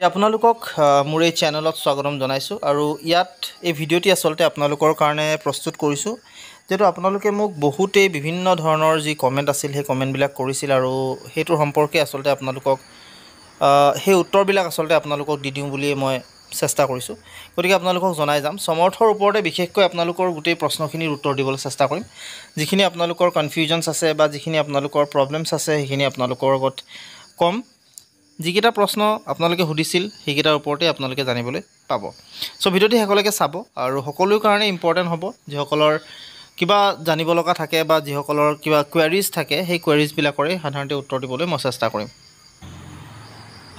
আপোনালোকক মোৰ এই চেনেলত স্বাগতম জনাইছোঁ আৰু ইয়াত এই ভিডিঅ'টি আচলতে আপোনালোকৰ কাৰণে প্ৰস্তুত কৰিছোঁ যেটো আপোনালোকে মোক বহুতেই বিভিন্ন ধৰণৰ যি কমেন্ট আছিল সেই কমেন্টবিলাক কৰিছিল আৰু হেতুৰ সম্পৰ্কে আচলতে আপোনালোকক সেই উত্তৰবিলাক আচলতে আপোনালোকক দি দিওঁ বুলি মই চেষ্টা কৰিছোঁ গতিকে আপোনালোকক জনাই যাম সমৰ্থৰ ওপৰতে বিশেষকৈ আপোনালোকৰ গোটেই প্ৰশ্নখিনিৰ উত্তৰ দিবলৈ চেষ্টা কৰিম যিখিনি আপোনালোকৰ কনফিউজনছ আছে বা যিখিনি আপোনালোকৰ প্ৰবলেমছ আছে সেইখিনি আপোনালোকৰ লগত কম যিকেইটা প্ৰশ্ন আপোনালোকে সুধিছিল সেইকেইটাৰ ওপৰতে আপোনালোকে জানিবলৈ পাব সো ভিডিঅ'টি হেকলৈকে চাব আৰু সকলোৰ কাৰণে ইম্পৰ্টেন্ট হ'ব যিসকলৰ কিবা জানিব লগা থাকে বা যিসকলৰ কিবা কোৱেৰিজ থাকে সেই কোৱেৰিজ বিলাকৰে সাধাৰণতে উত্তৰ দিবলৈ মই চেষ্টা কৰিম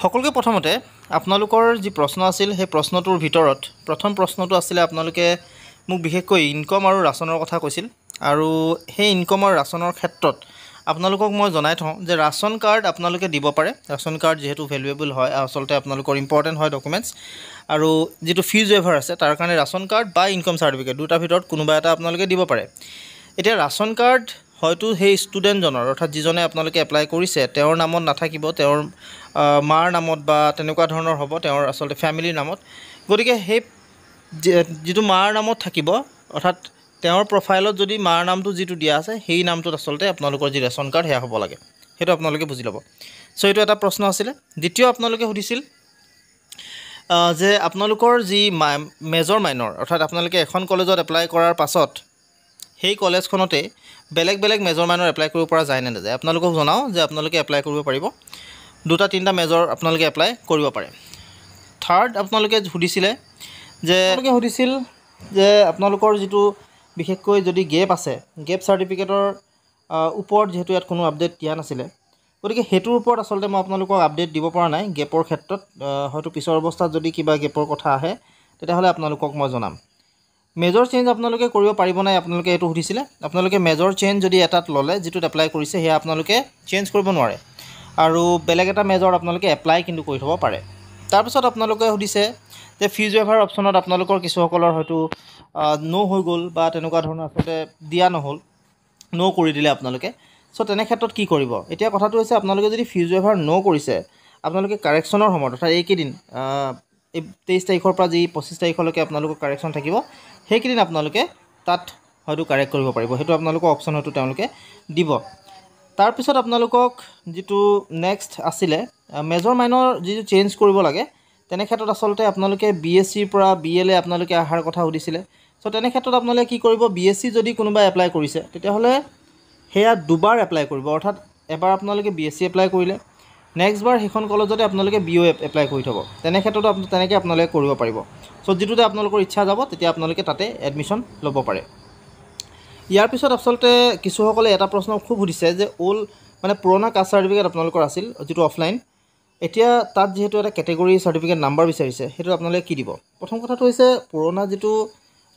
সকলোকে প্ৰথমতে আপোনালোকৰ যি প্ৰশ্ন আছিল সেই প্ৰশ্নটোৰ ভিতৰত প্ৰথম প্ৰশ্নটো আছিল আপোনালোকে মোক বিশেষকৈ ইনকাম আৰু ৰাছনৰ কথা কৈছিল আৰু সেই ইনকাম আৰু ৰাছনৰ ক্ষেত্ৰত আপোনালোকক মই জনাই থওঁ যে ৰাছন কাৰ্ড আপোনালোকে দিব পাৰে ৰাছন কাৰ্ড যেহেতু ভ্যালুএবল হয় আচলতে আপোনালোকৰ ইম্পৰ্টেন্ট হয় ডকুমেন্টস আৰু যেটো ফিজ ওয়েভাৰ আছে তাৰ কাৰণে ৰাছন কাৰ্ড বা ইনকাম সাৰ্টিফিকেট দুটা ভিতৰত কোনোবা এটা আপোনালোকে দিব পাৰে এতিয়া ৰাছন কাৰ্ড হয়তো সেই ষ্টুডেন্ট জনৰ অৰ্থাৎ যিজনে আপোনালোকে এপ্লাই কৰিছে তেওঁৰ নামত নাথাকিব তেওঁৰ মাৰ নামত বা তেনেকুৱা ধৰণৰ হ'ব তেওঁৰ আচলতে ফ্যামিলিৰ নামত গতিকে সেই যেটো মাৰ নামত থাকিব অৰ্থাৎ তেওঁৰ প্ৰফাইলত যদি মাৰ নামটো যেটো দিয়া আছে সেই নামটোত আচলতে আপোনালোকৰ যি ৰেশন কাৰ্ড হেয়া হ'ব লাগে হেতু আপোনালোকে বুজি ল'ব সো এটো এটা প্ৰশ্ন আছিল দ্বিতীয় আপোনালোকে সুধিছিল যে আপোনালোকৰ যি মেজৰ মাইনৰ অৰ্থাৎ আপোনালোকে এখন কলেজত এপ্লাই কৰাৰ পাছত সেই কলেজখনতে বেলেগ বেলেগ মেজৰ মাইনৰ এপ্লাই কৰিব পৰা যায় নে নাযায় আপোনালোকক জনাও যে আপোনালোকে এপ্লাই কৰিব পাৰিব দুটা তিনটা মেজৰ আপোনালোকে এপ্লাই কৰিব পাৰে থাৰ্ড আপোনালোকে সুধিছিল যে আপোনালোকৰ যেটো বিশেষকৈ যদি গেপ আছে গেপ সাৰ্টিফিকেটৰ ওপৰত যেহেতু ইয়াত কোনো আপডেট দিয়া নাছিল গতিকে হেতুৰ ওপৰত আচলতে মই আপোনালোকক আপডেট দিব পৰা নাই গেপৰ ক্ষেত্ৰত হয়তো পিছৰ অৱস্থাত যদি কিবা গেপৰ কথা আহে তেতিয়াহলে আপোনালোকক মই জনাম মেজৰ চেঞ্জ আপোনালোকে কৰিব পাৰিব নাই আপোনালোকে এটো সুধিছিল আপোনালোকে মেজৰ চেঞ্জ যদি এটাত ললে যেটো এপ্লাই কৰিছে হেয়া আপোনালোকে চেঞ্জ কৰিব নোৱাৰে আৰু বেলেগ এটা মেজৰ আপোনালোকে এপ্লাই কিন্তু কৰি থব পাৰে তাৰ পিছত আপোনালোকে সুধিছে যে ফিজ ওয়েভাৰ অপচনত আপোনালোকৰ কিছুসকলৰ হয়তো নো হৈ গল বা তেনেকুৱা ধৰণৰ আসলে দিয়া নহল নো কৰি দিলে আপোনালোকে সো তেনে ক্ষেত্ৰত কি কৰিব এতিয়া কথাটো হৈছে আপোনালোকে যদি ফিজ ওয়েভাৰ নো কৰিছে আপোনালোকে কাৰেকচনৰ সময়ত অৰ্থাৎ এইকেদিন 23 তাৰিখৰ পৰা যি 25 তাৰিখলৈকে আপোনালোকৰ কাৰেকচন থাকিব সেইকেদিন আপোনালোকে তাত হয়তো কাৰেক্ট কৰিব পাৰিব হেতু আপোনালোকৰ অপচন হয়তো তেওঁলোকে দিব তাৰ পিছত আপোনালোকক যেটো নেক্সট আছিল মেজৰ মাইনৰ যি চেঞ্জ কৰিব লাগে তেনে ক্ষেত্ৰত আসলতে আপোনালোকে বিএসসি পৰা বিএলএ আপোনালোকে আহাৰ কথা সুধিছিল সো তেনে ক্ষেত্ৰত আপোনালোকে কি কৰিব বিএসসি যদি কোনোবা এপ্লাই কৰিছে তেতিয়াহলে হেয়া দুবাৰ এপ্লাই কৰিব অৰ্থাৎ এবাৰ আপোনালোকে বিএসসি এপ্লাই কৰিলে নেক্সট বাৰ হেখন কলেজতে আপোনালোকে বিও এপ্লাই কৰি থব তেনে ক্ষেত্ৰত তেনেকৈ আপোনালোকে কৰিব পাৰিব সো যেটোতে আপোনালোকৰ ইচ্ছা যাব তেতিয়া আপোনালোকে তাতে এডমিশন ল'ব পাৰে ইয়াৰ পিছত আসলতে কিছুসকলে এটা প্ৰশ্ন খুব সুধিছে যে অল মানে পুৰণা কাষ্ট সাৰ্টিফিকেট আপোনালোকৰ আছিল যেটো অফলাইন এতিয়া তাত যেহেতু এটা ক্যাটেগৰি সাৰ্টিফিকেট নাম্বাৰ বিচাৰিছে হেতু আপোনালোকে কি দিব প্ৰথম কথাটো হৈছে পুৰণা যেটো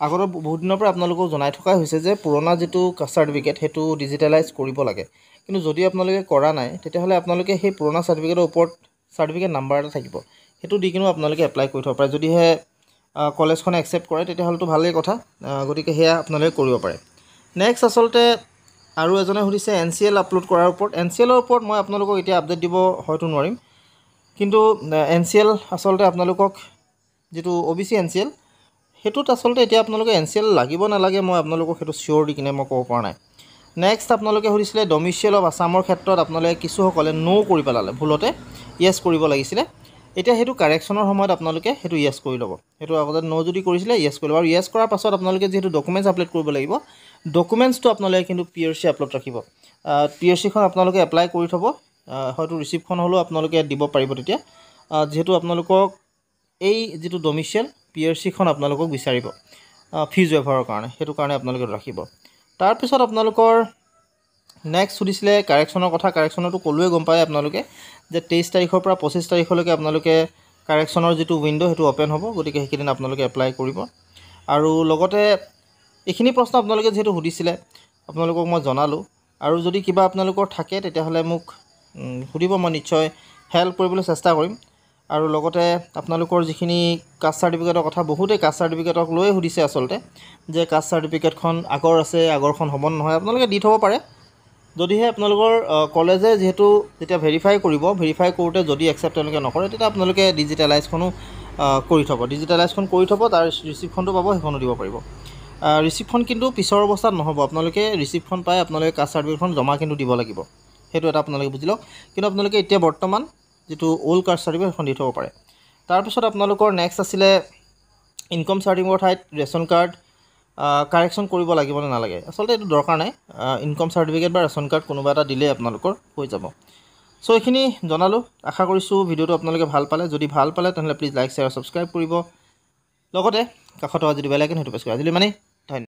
আগৰ বহুত দিনৰ পৰা আপোনালোকক জনাই থকা হৈছে যে পুৰণা যেটো কাষ্ট সাৰ্টিফিকেট হেতু ডিজিটেলাইজ কৰিব লাগে কিন্তু যদি আপোনালোকে কৰা নাই তেতিয়াহলে আপোনালোকে সেই পুৰণা সাৰ্টিফিকেটৰ ওপৰত সাৰ্টিফিকেট নাম্বাৰ এটা থাকিব হেতু দি কিনো আপোনালোকে এপ্লাই কৰি থব পাৰে যদি হে কলেজখনে একচেপ্ট কৰে তেতিয়াহলে তো ভালেই কথা গতিকে হেয়া আপোনালোকে কৰিব পাৰে নেক্সট আসলতে আৰু এজনে সুধিছে এনসিএল আপলোড কৰাৰ ওপৰত এনসিএলৰ ওপৰত মই আপোনালোকক এতিয়া আপডেট দিব হয়তো নোৱাৰিম কিন্তু এনসিএল আসলতে আপোনালোকক যেটো ওবিসি এনসিএল হেতুত আসলতে এতিয়া আপোনালোকে এনসিএল লাগিব না লাগে মই আপোনালোকক হেতু শিওৰ দি কিনে মই ক'ব পৰা নাই নেক্সট আপোনালোকে সুধিছিল ডমিসাইল অফ আসামৰ ক্ষেত্ৰত আপোনালোকে কিছু সকলে নো কৰি পেলালে ভুলতে ইয়েস কৰিব লাগিছিল এতিয়া হেতু কাৰেকচনৰ সময়ত আপোনালোকে হেতু ইয়েস কৰি ল'ব হেতু আগতে নো যদি কৰিছিল ইয়েস কৰি ল'ব আৰু ইয়েস কৰাৰ পাছত আপোনালোকে যেহেতু ডকুমেন্টস আপলোড কৰিব লাগিব ডকুমেন্টসটো আপোনালোকে কিন্তু পিআৰসি আপলোড ৰাখিব পিআৰসি খন আপোনালোকে এপ্লাই কৰি থব হয়তো ৰিসিপ্টখন হলো আপোনালোকে দিব পাৰিব তেতিয়া যেহেতু আপোনালোকক এই যেটো ডমিসাইল পিআৰসি খন আপোনালোকক বিচাৰিব ফিজ ওয়েভাৰৰ কাৰণে হেতু কাৰণে আপোনালোকে ৰাখিব তাৰ পিছত আপোনালোকৰ নেক্সট সুধিছিলে কাৰেকচনৰ কথা কাৰেকচনটো কলুৱে গম পায় আপোনালোকে যে 23 তাৰিখৰ পৰা 25 তাৰিখলৈকে আপোনালোকে কাৰেকচনৰ যেটো উইন্ডো হেতু ওপেন হ'ব গতিকে হেকিদিন আপোনালোকে এপ্লাই কৰিব আৰু লগতে এখিনি প্ৰশ্ন আপোনালোকে যেহেতু সুধিছিলে আপোনালোকক মই জনালো আৰু যদি কিবা আপোনালোকৰ থাকে তেতিয়াহলে মোক সুধিব মই নিশ্চয় হেল্প কৰিবলৈ চেষ্টা কৰিম আৰু লগতে আপোনালোকৰ যিখিনি কাষ্ট সাৰ্টিফিকেটৰ কথা বহুতে কাষ্ট সাৰ্টিফিকেটক লৈ সুধিছে আসলতে যে কাষ্ট সাৰ্টিফিকেটখন আগৰ আছে আগৰখন হ'ব নহয় আপোনালোকে দি থব পাৰে যদিহে আপোনালোকৰ কলেজে যিহেতু যেতিয়া ভেৰিফাই কৰিব, ভেৰিফাই কৰোঁতে যদি একচেপ্ট তেওঁলোকে নকৰে, তেতিয়া আপোনালোকে ডিজিটেলাইজখনো কৰি থ'ব। ডিজিটেলাইজখন কৰি থ'ব, তাৰ ৰিচিপ্টখনটো পাব, সেইখনো দিব পাৰিব। ৰিচিপ্টখন কিন্তু পিছৰ অৱস্থাত নহ'ব। আপোনালোকে ৰিচিপ্টখন পাই আপোনালোকে কাষ্ট চাৰ্টিফিকেটখন জমা কিন্তু দিব লাগিব, সেইটো এটা আপোনালোকে বুজি লওক। কিন্তু আপোনালোকে এতিয়া বৰ্তমান যিটো অল্ড কাষ্ট চাৰ্টিফিকেট সেইখন দি থ'ব পাৰে। তাৰপিছত আপোনালোকৰ নেক্সট আছিলে ইনকম চাৰ্টিফিকেটৰ ঠাইত ৰেচন কাৰ্ড কাৰেকশ্যন কৰিব লাগিব নে নালাগে। আচলতে এইটো দৰকাৰ নাই, ইনকম চাৰ্টিফিকেট বা ৰেচন কাৰ্ড কোনোবা এটা দিলেই আপোনালোকৰ হৈ যাব। চ' এইখিনি জনালোঁ। আশা কৰিছোঁ ভিডিঅ'টো আপোনালোকে ভাল পালে। যদি ভাল পালে তেনেহ'লে প্লিজ লাইক, শ্বেয়াৰ, ছাবস্ক্ৰাইব কৰিব। লগতে কাষত থকা যিটো বেল আইকন সেইটো প্ৰেছ কৰিব। আজিলৈ মানে